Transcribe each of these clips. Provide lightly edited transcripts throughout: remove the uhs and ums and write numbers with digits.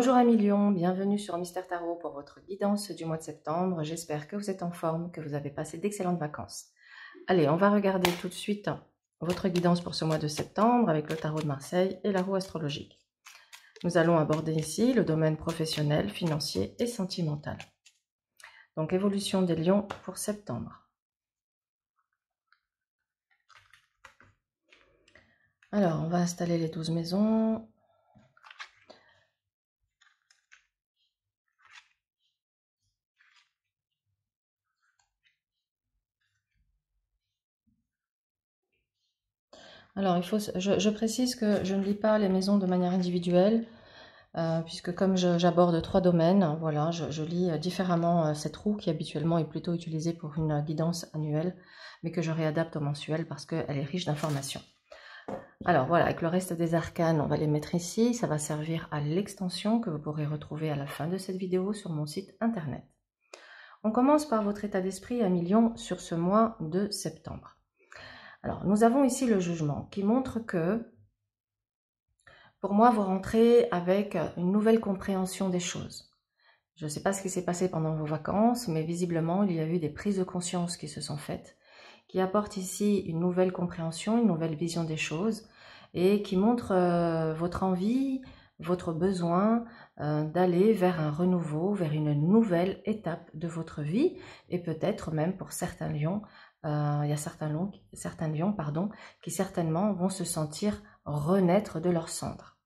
Bonjour amis Lions, bienvenue sur Mystère Tarot pour votre guidance du mois de septembre. J'espère que vous êtes en forme, que vous avez passé d'excellentes vacances. Allez, on va regarder tout de suite votre guidance pour ce mois de septembre avec le tarot de Marseille et la roue astrologique. Nous allons aborder ici le domaine professionnel, financier et sentimental. Donc, évolution des Lions pour septembre. Alors, on va installer les 12 maisons. Alors, je précise que je ne lis pas les maisons de manière individuelle, puisque comme j'aborde 3 domaines, voilà, je lis différemment cette roue qui habituellement est plutôt utilisée pour une guidance annuelle, mais que je réadapte au mensuel parce qu'elle est riche d'informations. Alors voilà, avec le reste des arcanes, on va les mettre ici. Ça va servir à l'extension que vous pourrez retrouver à la fin de cette vidéo sur mon site internet. On commence par votre état d'esprit, amis Lions, sur ce mois de septembre. Alors, nous avons ici le jugement qui montre que, pour moi, vous rentrez avec une nouvelle compréhension des choses. Je ne sais pas ce qui s'est passé pendant vos vacances, mais visiblement, il y a eu des prises de conscience qui se sont faites, qui apportent ici une nouvelle compréhension, une nouvelle vision des choses, et qui montrent votre envie, votre besoin d'aller vers un renouveau, vers une nouvelle étape de votre vie, et peut-être même pour certains lions, il y a certains lions qui certainement vont se sentir renaître de leurs cendres.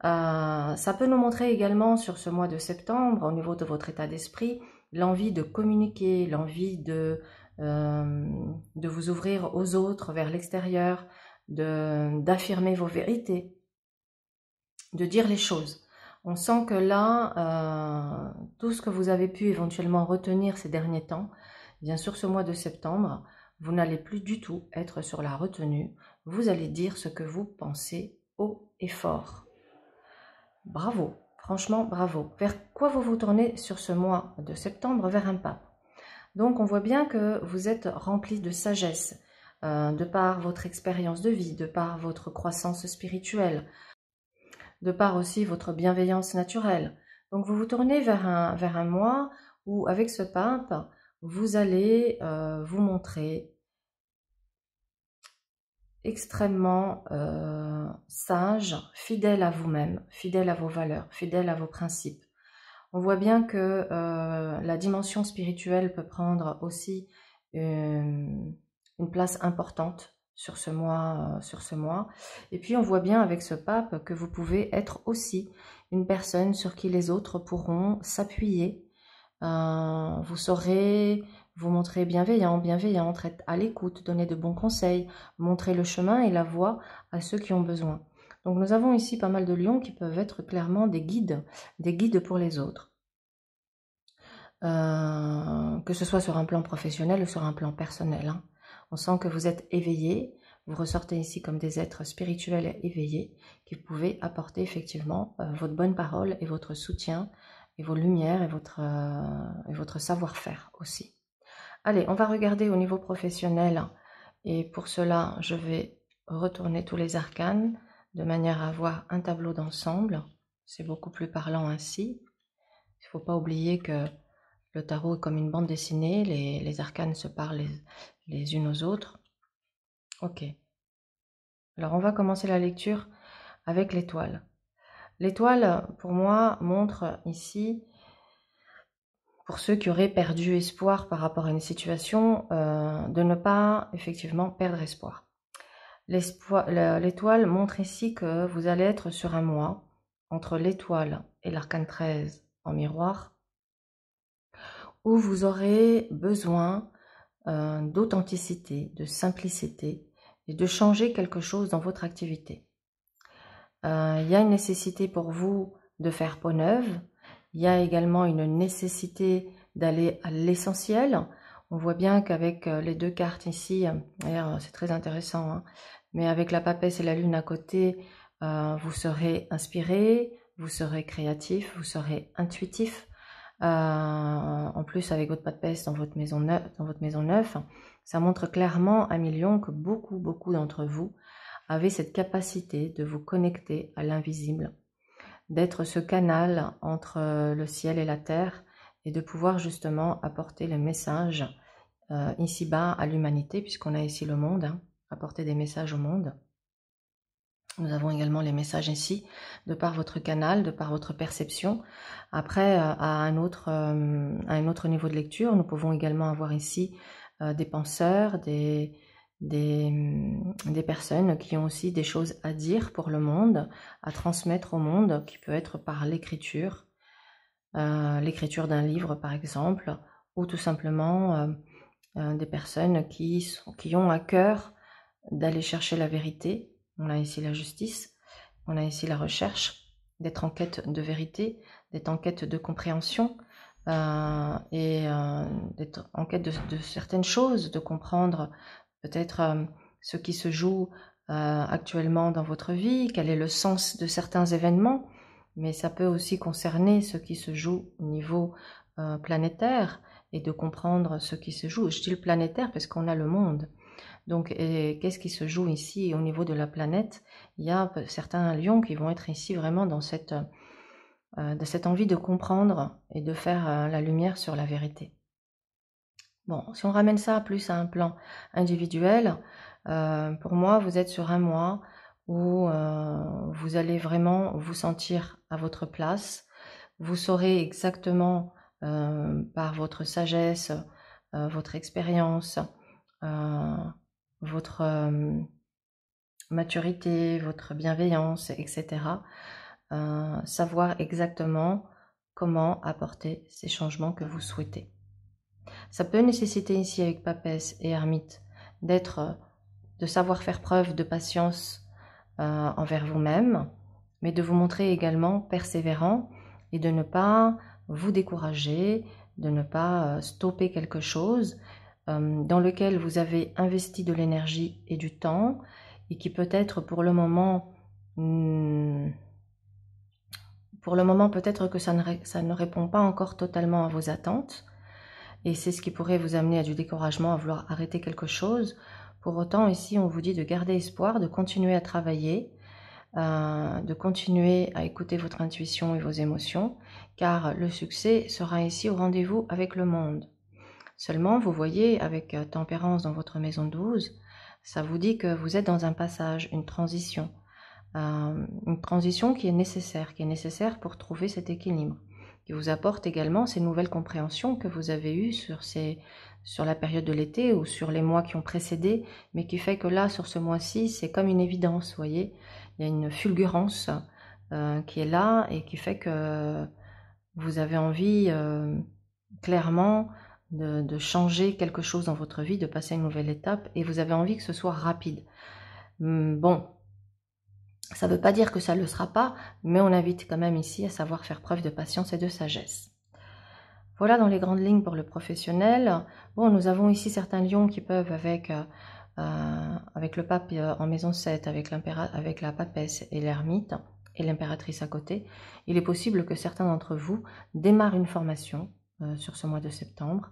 Ça peut nous montrer également sur ce mois de septembre, au niveau de votre état d'esprit, l'envie de communiquer, l'envie de vous ouvrir aux autres, vers l'extérieur, d'affirmer vos vérités, de dire les choses. On sent que là, tout ce que vous avez pu éventuellement retenir ces derniers temps, bien sûr ce mois de septembre, vous n'allez plus du tout être sur la retenue. Vous allez dire ce que vous pensez haut et fort. Bravo, franchement bravo. Vers quoi vous vous tournez sur ce mois de septembre? Vers un pape. Donc on voit bien que vous êtes rempli de sagesse, de par votre expérience de vie, de par votre croissance spirituelle, de par aussi votre bienveillance naturelle. Donc vous vous tournez vers un mois où avec ce pape, vous allez vous montrer extrêmement sage, fidèle à vous-même, fidèle à vos valeurs, fidèle à vos principes. On voit bien que la dimension spirituelle peut prendre aussi une place importante sur ce mois. Et puis on voit bien avec ce pape que vous pouvez être aussi une personne sur qui les autres pourront s'appuyer. Vous saurez vous montrer bienveillante, être à l'écoute, donner de bons conseils, montrer le chemin et la voie à ceux qui ont besoin. Donc nous avons ici pas mal de lions qui peuvent être clairement des guides pour les autres. Que ce soit sur un plan professionnel ou sur un plan personnel. Hein. On sent que vous êtes éveillés, vous ressortez ici comme des êtres spirituels et éveillés qui pouvaient apporter effectivement votre bonne parole et votre soutien et vos lumières et votre savoir-faire aussi. Allez, on va regarder au niveau professionnel et pour cela, je vais retourner tous les arcanes de manière à avoir un tableau d'ensemble. C'est beaucoup plus parlant ainsi. Il ne faut pas oublier que le tarot est comme une bande dessinée, les arcanes se parlent les unes aux autres. Ok. Alors on va commencer la lecture avec l'étoile. L'étoile, pour moi, montre ici, pour ceux qui auraient perdu espoir par rapport à une situation, de ne pas effectivement perdre espoir. L'étoile montre ici que vous allez être sur un mois, entre l'étoile et l'arcane 13 en miroir, où vous aurez besoin d'authenticité, de simplicité et de changer quelque chose dans votre activité. Il y a une nécessité pour vous de faire peau neuve, il y a également une nécessité d'aller à l'essentiel. On voit bien qu'avec les deux cartes ici, d'ailleurs c'est très intéressant, hein, mais avec la papesse et la lune à côté, vous serez inspiré, vous serez créatif, vous serez intuitif. En plus avec votre papesse dans votre maison neuve, ça montre clairement à Lions que beaucoup d'entre vous avez cette capacité de vous connecter à l'invisible, d'être ce canal entre le ciel et la terre et de pouvoir justement apporter le message ici-bas à l'humanité, puisqu'on a ici le monde, hein, apporter des messages au monde. Nous avons également les messages ici, de par votre canal, de par votre perception. Après, à un autre niveau de lecture, nous pouvons également avoir ici des penseurs, des personnes qui ont aussi des choses à dire pour le monde, à transmettre au monde, qui peut être par l'écriture d'un livre par exemple, ou tout simplement des personnes qui ont à cœur d'aller chercher la vérité. On a ici la justice, on a ici la recherche, d'être en quête de vérité, d'être en quête de compréhension d'être en quête de certaines choses, de comprendre peut-être ce qui se joue actuellement dans votre vie, quel est le sens de certains événements, mais ça peut aussi concerner ce qui se joue au niveau planétaire et de comprendre ce qui se joue. Je dis le planétaire parce qu'on a le monde. Donc, qu'est-ce qui se joue ici au niveau de la planète? Il y a certains lions qui vont être ici vraiment dans cette envie de comprendre et de faire la lumière sur la vérité. Bon, si on ramène ça plus à un plan individuel, pour moi, vous êtes sur un mois où vous allez vraiment vous sentir à votre place. Vous saurez exactement par votre sagesse, votre expérience, votre maturité, votre bienveillance, etc. Savoir exactement comment apporter ces changements que vous souhaitez. Ça peut nécessiter ici avec Papesse et Ermite de savoir faire preuve de patience envers vous-même, mais de vous montrer également persévérant et de ne pas vous décourager, de ne pas stopper quelque chose dans lequel vous avez investi de l'énergie et du temps et qui peut-être pour le moment peut-être que ça ne répond pas encore totalement à vos attentes et c'est ce qui pourrait vous amener à du découragement, à vouloir arrêter quelque chose. Pour autant, ici, on vous dit de garder espoir, de continuer à travailler, de continuer à écouter votre intuition et vos émotions, car le succès sera ici au rendez-vous avec le monde. Seulement, vous voyez, avec tempérance dans votre maison 12, ça vous dit que vous êtes dans un passage, une transition qui est nécessaire pour trouver cet équilibre, qui vous apporte également ces nouvelles compréhensions que vous avez eues sur la période de l'été ou sur les mois qui ont précédé, mais qui fait que là, sur ce mois-ci, c'est comme une évidence, vous voyez, il y a une fulgurance qui est là et qui fait que vous avez envie clairement de changer quelque chose dans votre vie, de passer à une nouvelle étape, et vous avez envie que ce soit rapide. Bon, ça ne veut pas dire que ça ne le sera pas, mais on invite quand même ici à savoir faire preuve de patience et de sagesse. Voilà dans les grandes lignes pour le professionnel. Bon, nous avons ici certains lions qui peuvent, avec le pape en maison 7, avec la papesse et l'ermite, et l'impératrice à côté, il est possible que certains d'entre vous démarrent une formation sur ce mois de septembre,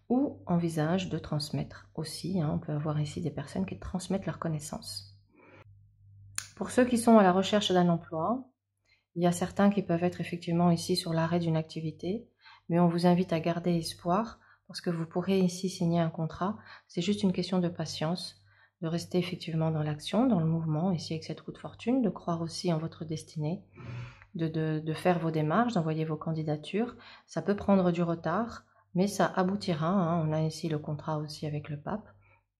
ou envisagent de transmettre aussi. On peut avoir ici des personnes qui transmettent leurs connaissances. Pour ceux qui sont à la recherche d'un emploi, il y a certains qui peuvent être effectivement ici sur l'arrêt d'une activité, mais on vous invite à garder espoir parce que vous pourrez ici signer un contrat. C'est juste une question de patience, de rester effectivement dans l'action, dans le mouvement, ici avec cette roue de fortune, de croire aussi en votre destinée, de faire vos démarches, d'envoyer vos candidatures. Ça peut prendre du retard, mais ça aboutira. On a ici le contrat aussi avec le pape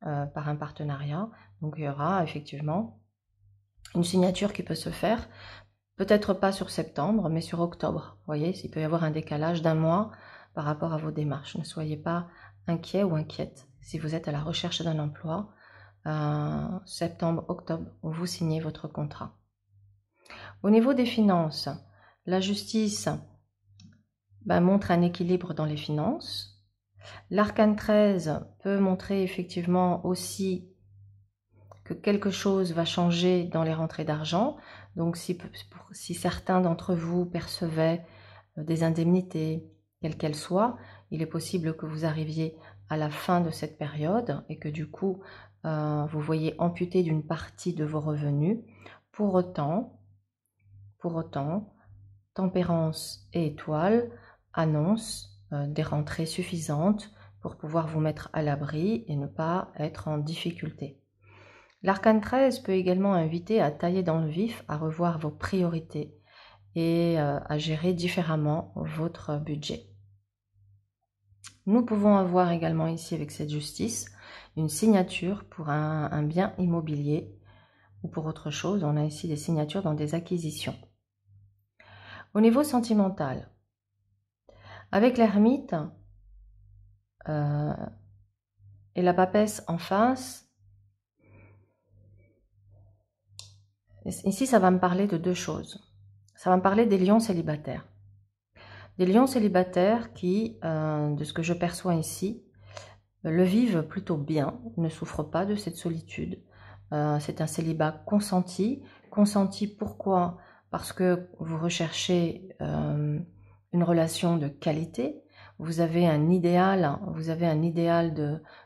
par un partenariat. Donc il y aura effectivement une signature qui peut se faire, peut-être pas sur septembre, mais sur octobre. Vous voyez, il peut y avoir un décalage d'un mois par rapport à vos démarches. Ne soyez pas inquiet ou inquiète. Si vous êtes à la recherche d'un emploi, septembre, octobre, vous signez votre contrat. Au niveau des finances, la justice montre un équilibre dans les finances. L'arcane 13 peut montrer effectivement aussi que quelque chose va changer dans les rentrées d'argent. Donc si certains d'entre vous percevaient des indemnités, quelles qu'elles soient, il est possible que vous arriviez à la fin de cette période et que du coup, vous voyez amputé d'une partie de vos revenus. Pour autant, Tempérance et étoile annoncent des rentrées suffisantes pour pouvoir vous mettre à l'abri et ne pas être en difficulté. L'arcane 13 peut également inviter à tailler dans le vif, à revoir vos priorités et à gérer différemment votre budget. Nous pouvons avoir également ici avec cette justice une signature pour un bien immobilier ou pour autre chose. On a ici des signatures dans des acquisitions. Au niveau sentimental, avec l'ermite et la papesse en face, ici ça va me parler de deux choses. Ça va me parler des lions célibataires. Des lions célibataires qui, de ce que je perçois ici, le vivent plutôt bien, ne souffrent pas de cette solitude. C'est un célibat consenti. Consenti pourquoi? Parce que vous recherchez une relation de qualité. Vous avez un idéal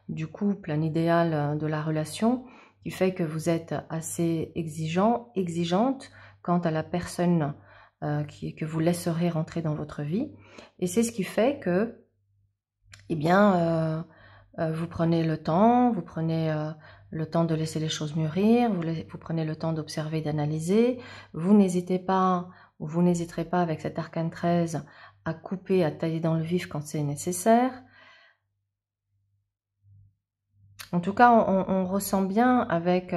du couple, un idéal de la relation qui fait que vous êtes assez exigeante quant à la personne que vous laisserez rentrer dans votre vie. Et c'est ce qui fait que, eh bien, vous prenez le temps, le temps de laisser les choses mûrir, vous prenez le temps d'observer, d'analyser. Vous n'hésiterez pas avec cet arcane 13 à couper, à tailler dans le vif quand c'est nécessaire. En tout cas, on ressent bien avec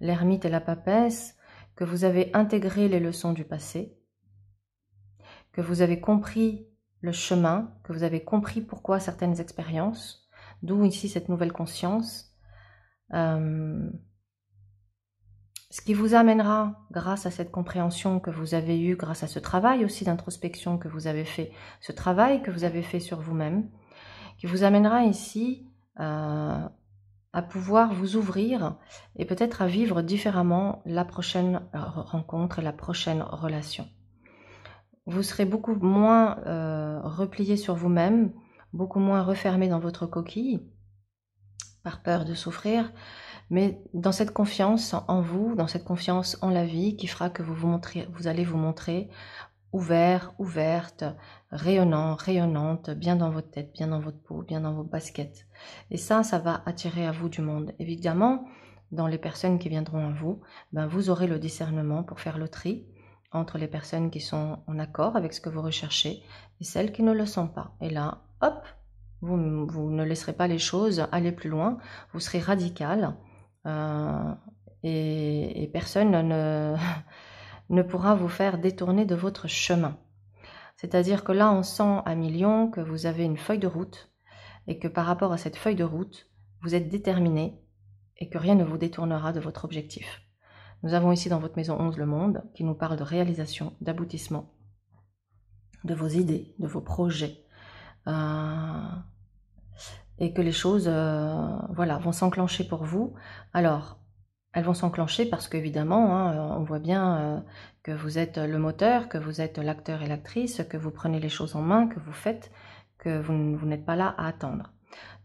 l'ermite et la papesse que vous avez intégré les leçons du passé, que vous avez compris le chemin, que vous avez compris pourquoi certaines expériences, d'où ici cette nouvelle conscience. Ce qui vous amènera, grâce à cette compréhension que vous avez eue, grâce à ce travail aussi d'introspection que vous avez fait, ce travail que vous avez fait sur vous-même, qui vous amènera ici à pouvoir vous ouvrir et peut-être à vivre différemment la prochaine rencontre et la prochaine relation. Vous serez beaucoup moins replié sur vous-même, beaucoup moins refermé dans votre coquille, par peur de souffrir, mais dans cette confiance en vous, dans cette confiance en la vie qui fera que vous allez vous montrer ouvert, ouverte, rayonnant, rayonnante, bien dans votre tête, bien dans votre peau, bien dans vos baskets. Et ça va attirer à vous du monde. Évidemment, dans les personnes qui viendront à vous, vous aurez le discernement pour faire le tri entre les personnes qui sont en accord avec ce que vous recherchez et celles qui ne le sont pas. Et là, hop, vous ne laisserez pas les choses aller plus loin, vous serez radical et personne ne pourra vous faire détourner de votre chemin. C'est-à-dire que là, on sent à millions que vous avez une feuille de route et que par rapport à cette feuille de route, vous êtes déterminé et que rien ne vous détournera de votre objectif. Nous avons ici dans votre maison 11 le monde qui nous parle de réalisation, d'aboutissement, de vos idées, de vos projets. Et que les choses vont s'enclencher pour vous. Alors, elles vont s'enclencher parce qu'évidemment, on voit bien que vous êtes le moteur, que vous êtes l'acteur et l'actrice, que vous prenez les choses en main, que vous faites, que vous n'êtes pas là à attendre.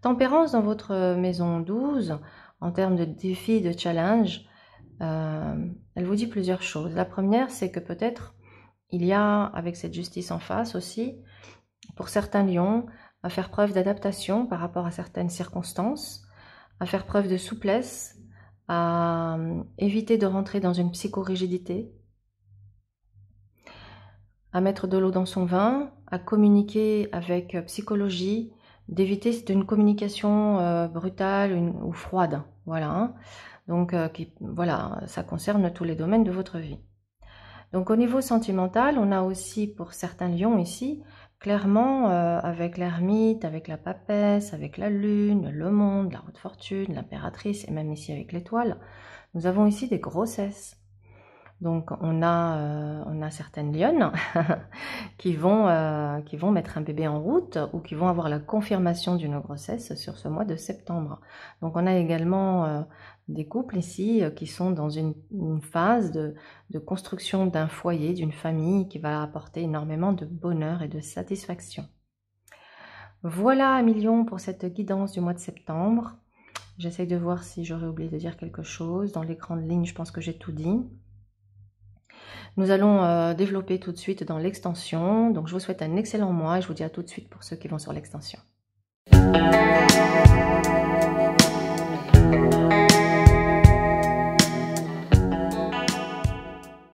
Tempérance dans votre maison 12, en termes de défis, de challenge, elle vous dit plusieurs choses. La première, c'est que peut-être il y a, avec cette justice en face aussi, pour certains lions, à faire preuve d'adaptation par rapport à certaines circonstances, à faire preuve de souplesse, à éviter de rentrer dans une psychorigidité, à mettre de l'eau dans son vin, à communiquer avec psychologie, d'éviter une communication brutale ou froide. Voilà. Donc, voilà, ça concerne tous les domaines de votre vie. Donc, au niveau sentimental, on a aussi pour certains lions ici, clairement, avec l'ermite, avec la papesse, avec la lune, le monde, la haute fortune, l'impératrice et même ici avec l'étoile, nous avons ici des grossesses. Donc on a certaines lionnes qui vont mettre un bébé en route ou qui vont avoir la confirmation d'une grossesse sur ce mois de septembre. Donc on a également des couples ici qui sont dans une phase de construction d'un foyer, d'une famille qui va apporter énormément de bonheur et de satisfaction. Voilà à millions pour cette guidance du mois de septembre. J'essaye de voir si j'aurais oublié de dire quelque chose. Dans les grandes lignes, je pense que j'ai tout dit. Nous allons développer tout de suite dans l'extension. Donc je vous souhaite un excellent mois et je vous dis à tout de suite pour ceux qui vont sur l'extension.